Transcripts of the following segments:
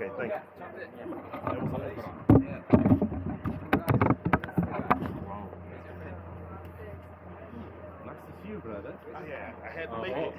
Okay, thank you. That was nice. Nice to see you, brother. Yeah, I had to make it.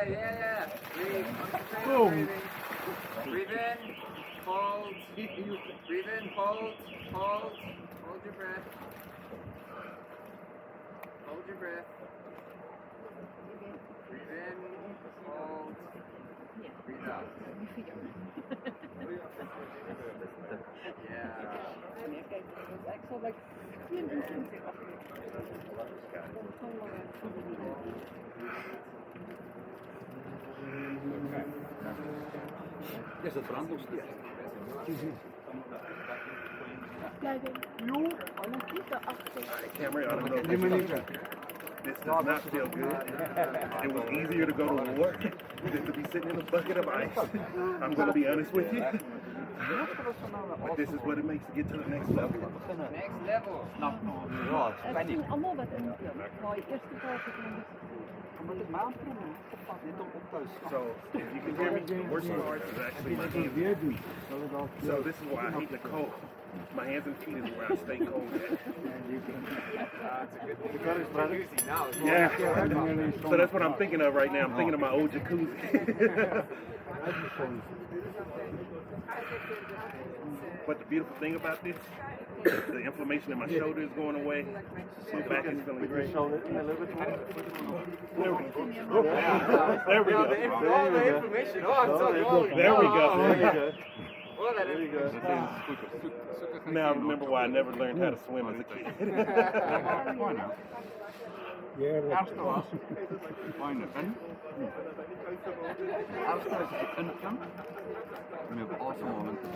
Yeah. Breathe. Boom. Breathe in. Hold. Breathe in. Hold. Hold your breath. Hold your breath. Breathe in. Hold. Breathe out. Yeah. Is het brand nog steeds? Camera, I don't know. This does not feel good. It was easier to go to war than to be sitting in a bucket of ice. I'm going to be honest with you. But this is what it makes to get to the next level. Next level. Ja, het kan niet. allemaal wat in mooi eerste keer Omdat het maand dit op thuis. So, if you can hear me, working hard is actually my hands. So this is why I hate the cold. My hands and feet is where I stay cold at. Yeah. So that's what I'm thinking of right now. I'm thinking of my old jacuzzi. But the beautiful thing about this, the inflammation in my shoulder is going away. My back is feeling great. There we go. There we go. All the information. Oh, I'm so old. There we go. All that information. Now I remember why I never learned how to swim as a kid. We have awesome moments.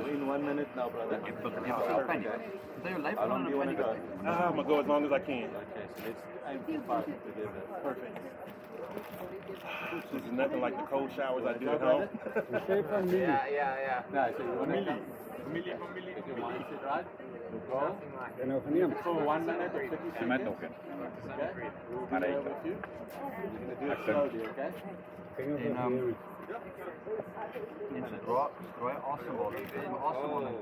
In 1 minute now, brother. I'm gonna go as long as I can. Okay, so let's aim for 5 together. Perfect. This is nothing like the cold showers I do at home. Yeah. No, so you want to come? Get your mindset right. You go. For 1 minute or 50 seconds. Okay? We'll be there with you. You're going to do it slowly, okay? Draai asemhaling.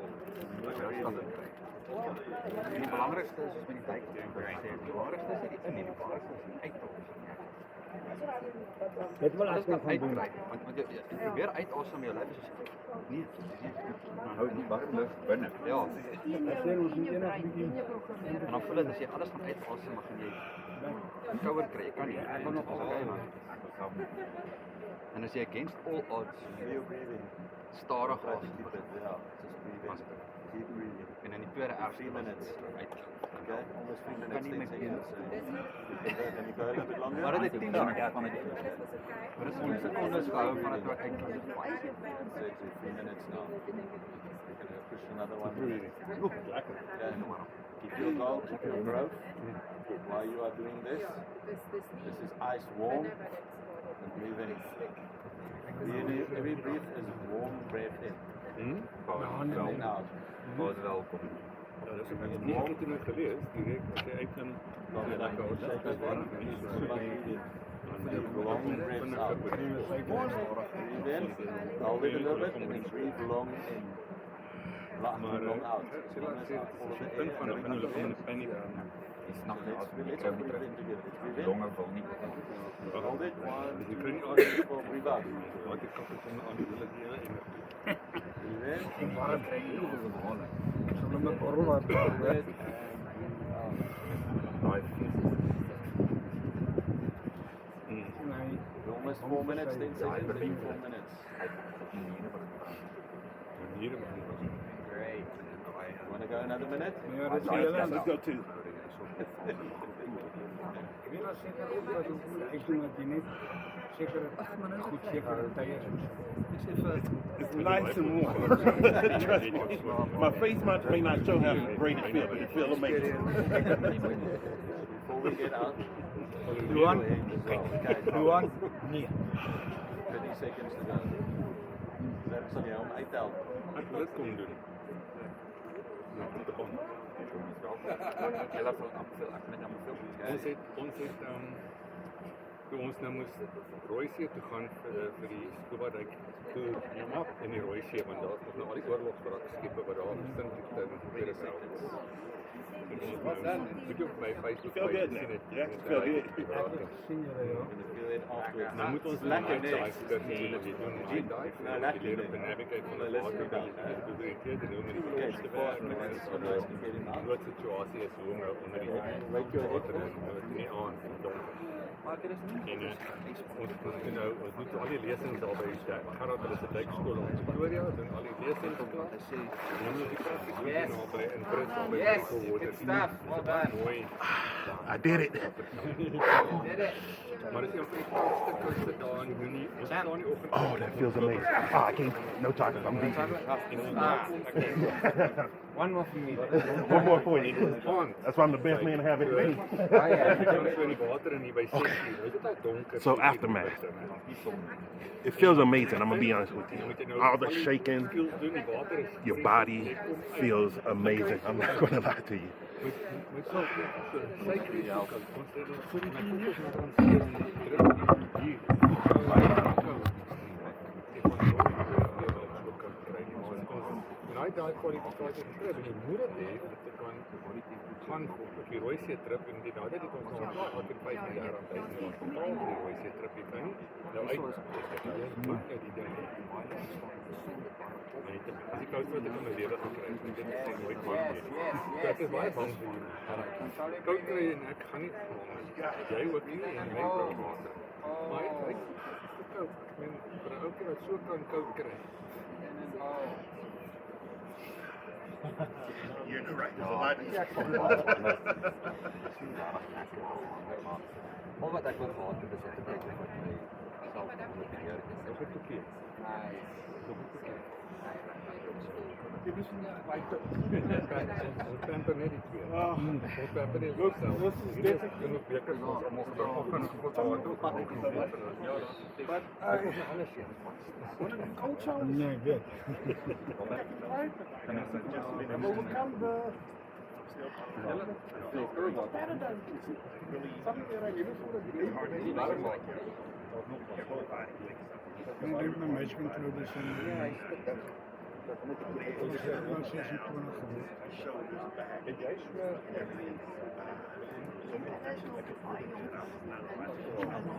En die belangrijkste is met die tyd die belangrijkste is nie in nie, die belangrijkste is die uitdruk. Dit wil ek nog gaan doen. Want jy probeer uitasem jou lyf is nie hou nie warm lug binne. Ja. En dan voel dit as jy alles gaan uitasem, dan gaan jy kouer kry. Jy kan nie. Ek kan nog okay. En as jy against all odds stadig asem, Keep breathing. en in die tweede ergste 3 minutes. uit. Okay? Almost 3 minutes. Kan nie met takes seconds. Can you go a little bit longer? Maar dit het 10 minute van die maar dit is 10 secondes gehou van het ek kan dit 3 minutes now. We're going to push another 1 minute. Yeah. Keep your goal, keep your growth. While you are doing this is ice warm and breathe in. Every breath is warm breath in. And then out. was welkom. Ja, dat is ook niet goed in het geleerd. Direct als je uit kan lekker Shake warm. Long breaths out. Breathe in, hold it a little bit, and then breathe long in. Long out. Ze laat het punt van de paniek aan. Ik snap Let's het. breathe in together. Breathe in. Longen vol niet. Hold it. Dus je kunt niet 1, altijd 2, 3, breathe out. welke kant het aan die willen die hele Breathe in. Waarom krijg je heel veel behoorlijk? Met corona. First 4 minutes, then second 3, 4 minutes. Maniere man. Great. Want to go another minute? Ja, dat is All heel right, let's erg. go too. Ek wil as seker ook wat ek doen dat jy net seker goed seker tye is. It's nice and warm. Trust me. My face may not show how great it feels, but it feels amazing. Before we get out, Luan, Luan, nee. 30 seconds to go. Dat sal jy hom uithelp. Ek wil dit kom doen. Nou, op die bom. Hulle wil aanvul, ek net aanvul. Ons het toe ons nou moes Rooisee toe gaan vir die scuba duik toe in die Rooisee, want daar's nog nou al die oorlogswrakskepe wat daar gesin het in die Tweede Wêreldoorlog. Wat dan? Ek het my Facebook Feel good now. Yeah, feel good. sien julle ja. Feel it afterwards. Nou moet ons lekker net niks. dat jy doen my daai Nou, lekker leer op nie. die navigate van die water kan jy doen dit en hoe met die Okay, grootste before berg everyone en is so organized to get in. groot situasie is hoe om nou onder die water nie aan te donker. Maar dit is nie. En ons moet al die lesings daar by Gerard hulle se duikskool in Pretoria doen al die lesings klaar. En dan moet die prakties doen Yes. nou by in Pretoria by Yes, Coldwater. good stuff. Well done. Mooi. I did it. Did it. Maar dit is een van die koudste dae in Junie. Ons staan die oggend. Oh, that feels amazing. Oh, I can't. No chocolate. I'm beating. One more for me. One more for you. That's why I'm the best man to have it. Oh, yeah. Ek kan so in die water en hier by 6 uur. Dit is al donker. So aftermath. It feels amazing. I'm gonna be honest with you. All the shaking, Doen die water is your body feels amazing. I'm not gonna lie to you. met so suiker is ook al. Ons het dit vir die kinders wat ons druk hier. En daai kwalifikasie gekry en jy moet dit hê dat jy kan gaan op die Rooisee trip en die daai het ons nou klaar wat in 35.000 betaal vir die Rooisee trip jy kan nie nou uit jy moet net die ding as ek koud word ek kan my lewe gekry en dit is nie mooi van nie ek is baie bang vir jou koud kry en ek gaan nie jy ook nie en my vrou maar ek koud en vir 'n ou keer wat so kan koud kry You're in the right. There's a lot. Al wat ek wil gehad het is om te kyk wat my self met die Here is. Ek het gekyk. Ons pamper net die twee. Ons pamper net onsself. Dit is genoeg beker vir ons almal om gaan goed te pak. Nee, ek weet. Ik denk mijn management club is een... Ik zeg wel 26 geweest.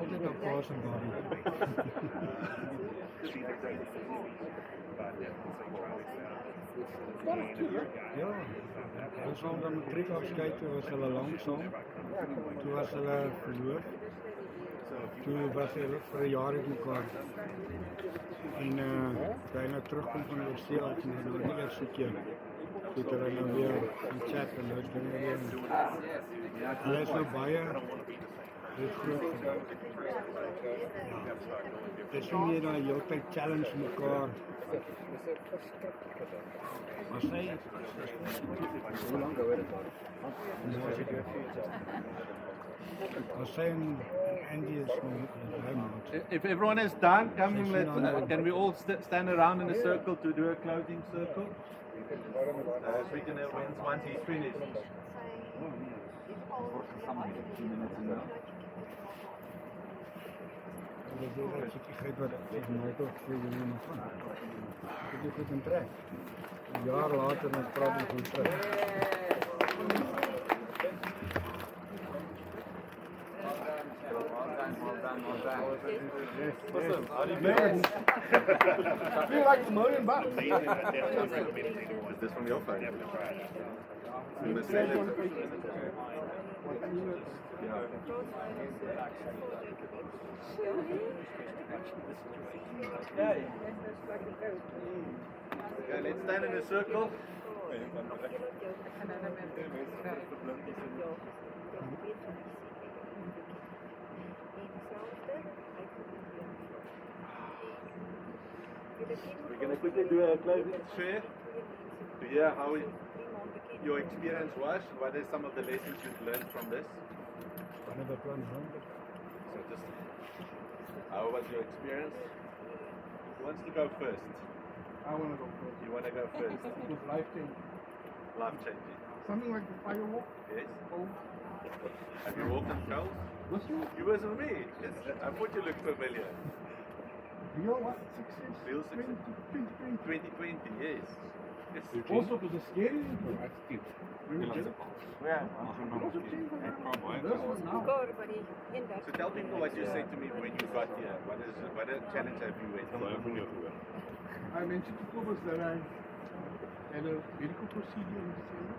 Altijd een paas en ja, ons al dan matriek afskeid, toe was hulle langsaam. Toe was hulle verloof. Toe was hulle vir 'n jaar uit mekaar. En toe hy nou terugkom van die see af en nou die eerste keer. Toe het hulle nou weer in chat en nou is hulle weer. Hulle is nou baie groot geword. Dit is nie nou jy altyd challenge mekaar. Maar sy hoe lank hou dit dan? As sy en Andy is If everyone is done, can we all stand around in a circle to do a closing circle? We can once he's finished. Ik weet wat Michael voor jullie nog van. Ik heb goed in trek. Een jaar later dan praat ik goed terug. Awesome. I feel like $1 million. Is this from your phone? You must say that. Okay, let's stand in a circle. We're going to quickly do a closing share to hear how your experience was. What are some of the lessons you've learned from this? Another plan, So just, how was your experience? Who wants to go first? I want to go first. You want to go first? It was life changing. Life changing. Something like the firewalk. Yes. Oh, Have you walked on coals? was you? You was with me. Yes. I thought you looked familiar. You know what? Success. Real success. 2020. 2020, yes. Yes. Also, it was a scary. We were just. Yeah. This was now. So tell people what you said to me when you got here. What a challenge have you went through? I mentioned to Cobus that I had a medical procedure in December,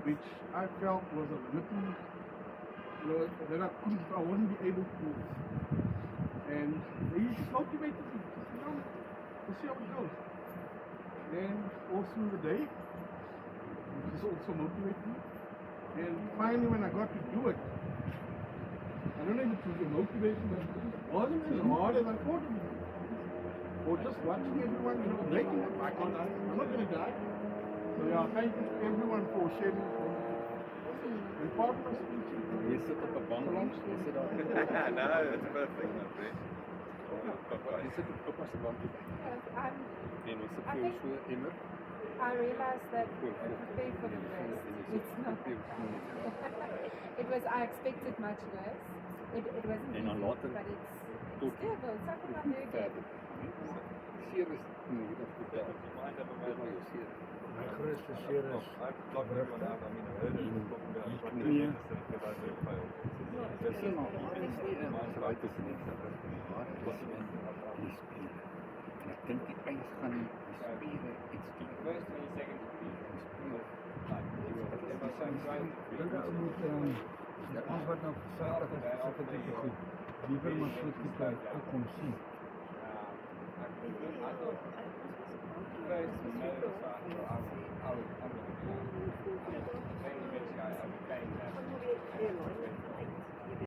which I felt was a limiting, that I wouldn't be able to do. And he just motivated me. We'll see how it goes. And all through the day, he just also motivated me. And finally, when I got to do it, I don't know if it was the motivation, but it wasn't as hard as I thought it would be. Or just watching everyone, making it. I'm not going to die. So yeah, thank you to everyone for sharing this with me. And part of my speech is Je zit op een bank. long Je story. zit al. No, it's perfect, my friend. Je zit op als de bank. I'm, En ons I think so immer. I realized that to prepare for the rest, it's not that bad. It was, I expected much worse. It wasn't En dan easy, later but it's tot doable. It's something I'm very good. Zeer is niet of goed. Heel zeer. My grootste seer is Right is nie. Maar dis in die spiere. En ek dink die ys gaan die spiere iets doen. Ik denk dat we moeten, alles wat nou gezegd is, is ook een goed. Liever maar goed die kan ook kom zien.